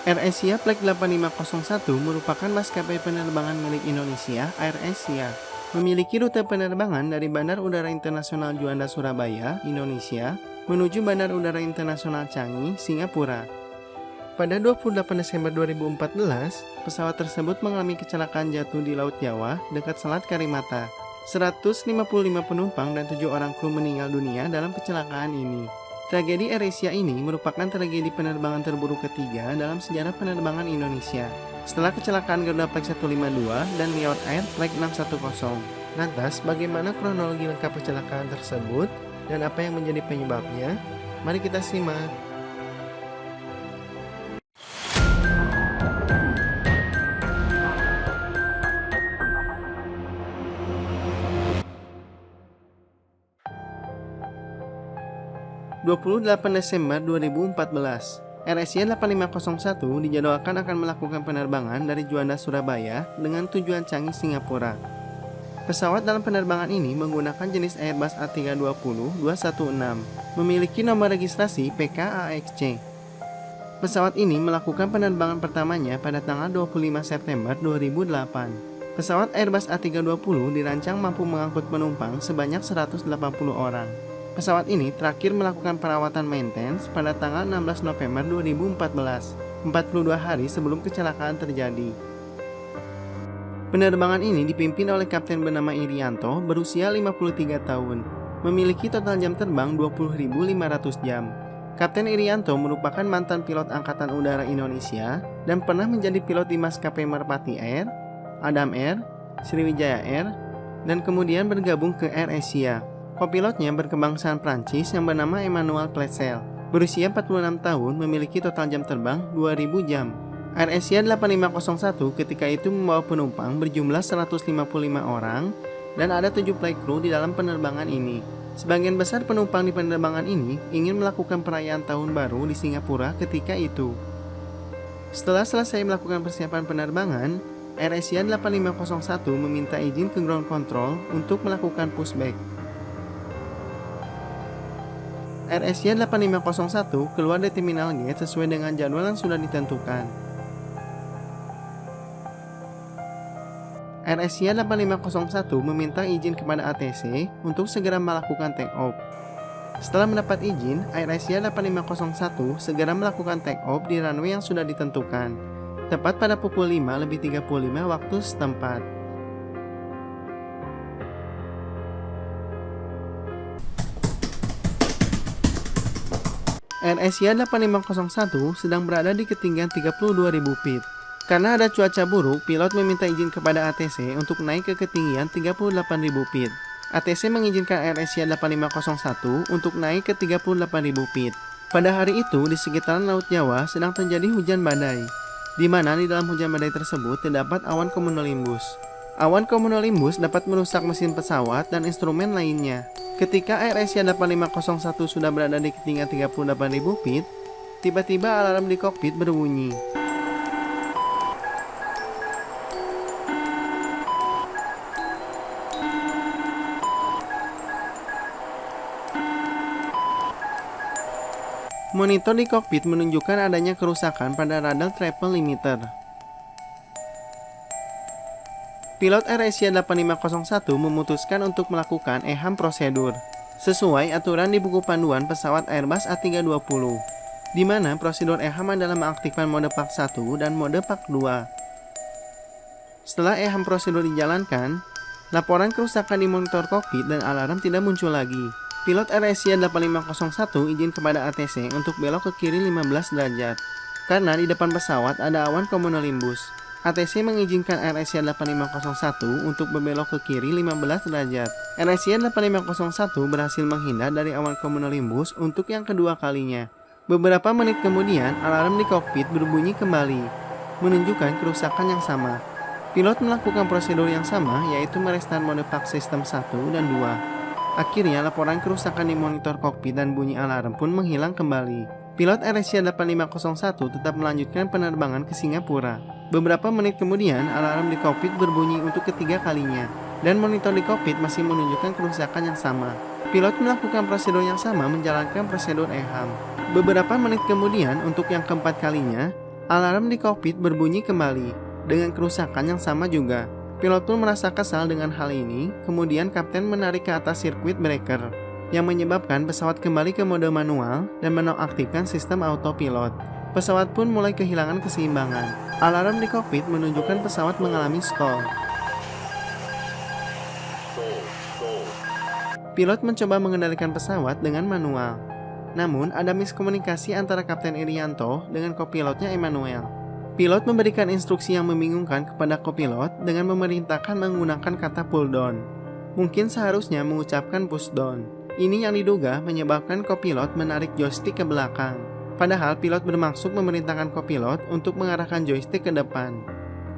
AirAsia Flight 8501 merupakan maskapai penerbangan milik Indonesia, AirAsia. Memiliki rute penerbangan dari Bandar Udara Internasional Juanda Surabaya, Indonesia, menuju Bandar Udara Internasional Changi, Singapura. Pada 28 Desember 2014, pesawat tersebut mengalami kecelakaan jatuh di Laut Jawa dekat Selat Karimata. 155 penumpang dan 7 orang kru meninggal dunia dalam kecelakaan ini. Tragedi AirAsia ini merupakan tragedi penerbangan terburuk ketiga dalam sejarah penerbangan Indonesia, setelah kecelakaan Garuda Flight 152 dan Lion Air Flight 610. Lantas, bagaimana kronologi lengkap kecelakaan tersebut dan apa yang menjadi penyebabnya? Mari kita simak. ...28 Desember 2014, AirAsia 8501 dijadwalkan akan melakukan penerbangan dari Juanda, Surabaya dengan tujuan Changi, Singapura. Pesawat dalam penerbangan ini menggunakan jenis Airbus A320-216, memiliki nomor registrasi PKAXC. Pesawat ini melakukan penerbangan pertamanya pada tanggal 25 September 2008. Pesawat Airbus A320 dirancang mampu mengangkut penumpang sebanyak 180 orang. Pesawat ini terakhir melakukan perawatan maintenance pada tanggal 16 November 2014, 42 hari sebelum kecelakaan terjadi. Penerbangan ini dipimpin oleh Kapten bernama Irianto berusia 53 tahun, memiliki total jam terbang 20.500 jam. Kapten Irianto merupakan mantan pilot Angkatan Udara Indonesia dan pernah menjadi pilot di maskapai Merpati Air, Adam Air, Sriwijaya Air, dan kemudian bergabung ke AirAsia. Kopilotnya berkebangsaan Prancis yang bernama Emmanuel Clecel, berusia 46 tahun, memiliki total jam terbang 2000 jam. AirAsia 8501 ketika itu membawa penumpang berjumlah 155 orang dan ada 7 flight crew di dalam penerbangan ini. Sebagian besar penumpang di penerbangan ini ingin melakukan perayaan tahun baru di Singapura ketika itu. Setelah selesai melakukan persiapan penerbangan, AirAsia 8501 meminta izin ke ground control untuk melakukan pushback. AirAsia 8501 keluar dari terminal gate sesuai dengan jadwal yang sudah ditentukan. AirAsia 8501 meminta izin kepada ATC untuk segera melakukan take off. Setelah mendapat izin, AirAsia 8501 segera melakukan take off di runway yang sudah ditentukan, tepat pada pukul 5:35 waktu setempat. AirAsia 8501 sedang berada di ketinggian 32.000 feet. Karena ada cuaca buruk, pilot meminta izin kepada ATC untuk naik ke ketinggian 38.000 feet. ATC mengizinkan AirAsia 8501 untuk naik ke 38.000 feet. Pada hari itu, di sekitaran Laut Jawa sedang terjadi hujan badai, di mana di dalam hujan badai tersebut terdapat awan cumulonimbus. Awan cumulonimbus dapat merusak mesin pesawat dan instrumen lainnya. Ketika AirAsia 8501 sudah berada di ketinggian 38.000 feet, tiba-tiba alarm di kokpit berbunyi. Monitor di kokpit menunjukkan adanya kerusakan pada radar triple limiter. Pilot AirAsia 8501 memutuskan untuk melakukan EHAM prosedur sesuai aturan di buku panduan pesawat Airbus A320, di mana prosedur EHAM adalah mengaktifkan mode Pak 1 dan mode Pak 2. Setelah EHAM prosedur dijalankan, laporan kerusakan di monitor kokpit dan alarm tidak muncul lagi. Pilot AirAsia 8501 izin kepada ATC untuk belok ke kiri 15 derajat, karena di depan pesawat ada awan cumulonimbus. ATC mengizinkan AirAsia 8501 untuk berbelok ke kiri 15 derajat. AirAsia 8501 berhasil menghindar dari awan cumulonimbus untuk yang kedua kalinya. Beberapa menit kemudian, alarm di kokpit berbunyi kembali, menunjukkan kerusakan yang sama. Pilot melakukan prosedur yang sama, yaitu merestart mode Pak sistem 1 dan 2. Akhirnya, laporan kerusakan di monitor kokpit dan bunyi alarm pun menghilang kembali. Pilot AirAsia 8501 tetap melanjutkan penerbangan ke Singapura. Beberapa menit kemudian, alarm di kokpit berbunyi untuk ketiga kalinya, dan monitor di kokpit masih menunjukkan kerusakan yang sama. Pilot melakukan prosedur yang sama menjalankan prosedur EHAM. Beberapa menit kemudian, untuk yang keempat kalinya, Alarm di kokpit berbunyi kembali, dengan kerusakan yang sama juga. Pilot pun merasa kesal dengan hal ini, kemudian kapten menarik ke atas sirkuit breaker, yang menyebabkan pesawat kembali ke mode manual dan menonaktifkan sistem autopilot. Pesawat pun mulai kehilangan keseimbangan. Alarm di kokpit menunjukkan pesawat mengalami stall. Pilot mencoba mengendalikan pesawat dengan manual. Namun, ada miskomunikasi antara Kapten Irianto dengan kopilotnya Emmanuel. Pilot memberikan instruksi yang membingungkan kepada kopilot dengan memerintahkan menggunakan kata pull down. Mungkin seharusnya mengucapkan push down. Ini yang diduga menyebabkan kopilot menarik joystick ke belakang. Padahal pilot bermaksud memerintahkan kopilot untuk mengarahkan joystick ke depan.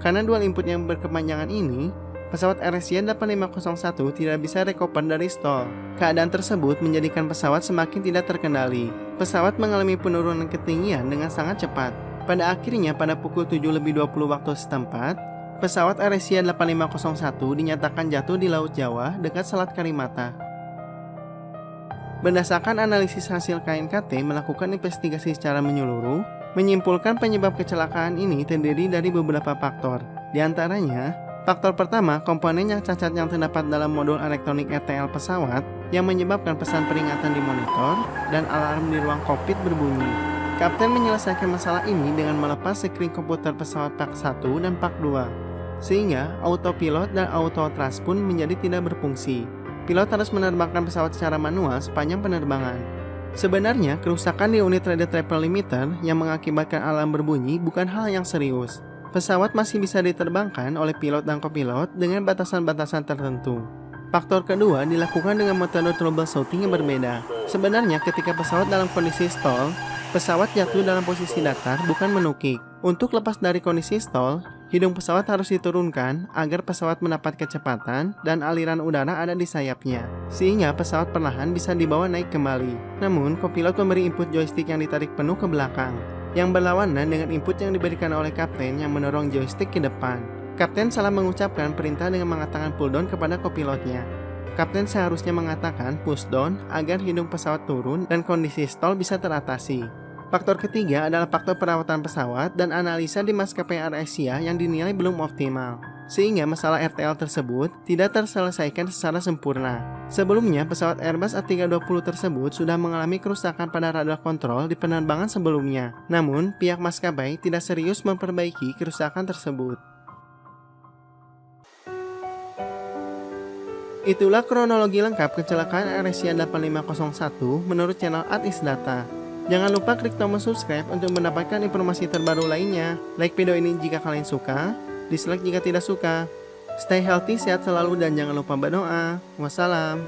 Karena dual input yang berkepanjangan ini, pesawat AirAsia 8501 tidak bisa recover dari stall. Keadaan tersebut menjadikan pesawat semakin tidak terkendali. Pesawat mengalami penurunan ketinggian dengan sangat cepat. Pada akhirnya pada pukul 7:20 waktu setempat, pesawat AirAsia 8501 dinyatakan jatuh di Laut Jawa dekat Selat Karimata. Berdasarkan analisis hasil KNKT melakukan investigasi secara menyeluruh, menyimpulkan penyebab kecelakaan ini terdiri dari beberapa faktor. Di antaranya, faktor pertama, komponen yang cacat yang terdapat dalam modul elektronik RTL pesawat yang menyebabkan pesan peringatan di monitor dan alarm di ruang kokpit berbunyi. Kapten menyelesaikan masalah ini dengan melepas screen komputer pesawat Pak 1 dan Pak 2, sehingga autopilot dan auto thrust pun menjadi tidak berfungsi. Pilot harus menerbangkan pesawat secara manual sepanjang penerbangan. Sebenarnya, kerusakan di unit radar travel limiter yang mengakibatkan alarm berbunyi bukan hal yang serius. Pesawat masih bisa diterbangkan oleh pilot dan kopilot dengan batasan-batasan tertentu. Faktor kedua dilakukan dengan metode troubleshooting yang berbeda. Sebenarnya ketika pesawat dalam kondisi stall, pesawat jatuh dalam posisi datar bukan menukik. Untuk lepas dari kondisi stall, hidung pesawat harus diturunkan agar pesawat mendapat kecepatan dan aliran udara ada di sayapnya, sehingga pesawat perlahan bisa dibawa naik kembali. Namun, kopilot memberi input joystick yang ditarik penuh ke belakang, yang berlawanan dengan input yang diberikan oleh kapten yang mendorong joystick ke depan. Kapten salah mengucapkan perintah dengan mengatakan pull down kepada kopilotnya. Kapten seharusnya mengatakan push down agar hidung pesawat turun dan kondisi stall bisa teratasi. Faktor ketiga adalah faktor perawatan pesawat dan analisa di maskapai AirAsia yang dinilai belum optimal, sehingga masalah RTL tersebut tidak terselesaikan secara sempurna. Sebelumnya, pesawat Airbus A320 tersebut sudah mengalami kerusakan pada radar kontrol di penerbangan sebelumnya. Namun, pihak maskapai tidak serius memperbaiki kerusakan tersebut. Itulah kronologi lengkap kecelakaan AirAsia 8501 menurut channel Atis Data. Jangan lupa klik tombol subscribe untuk mendapatkan informasi terbaru lainnya. Like video ini jika kalian suka, dislike jika tidak suka. Stay healthy, sehat selalu, dan jangan lupa berdoa. Wassalam.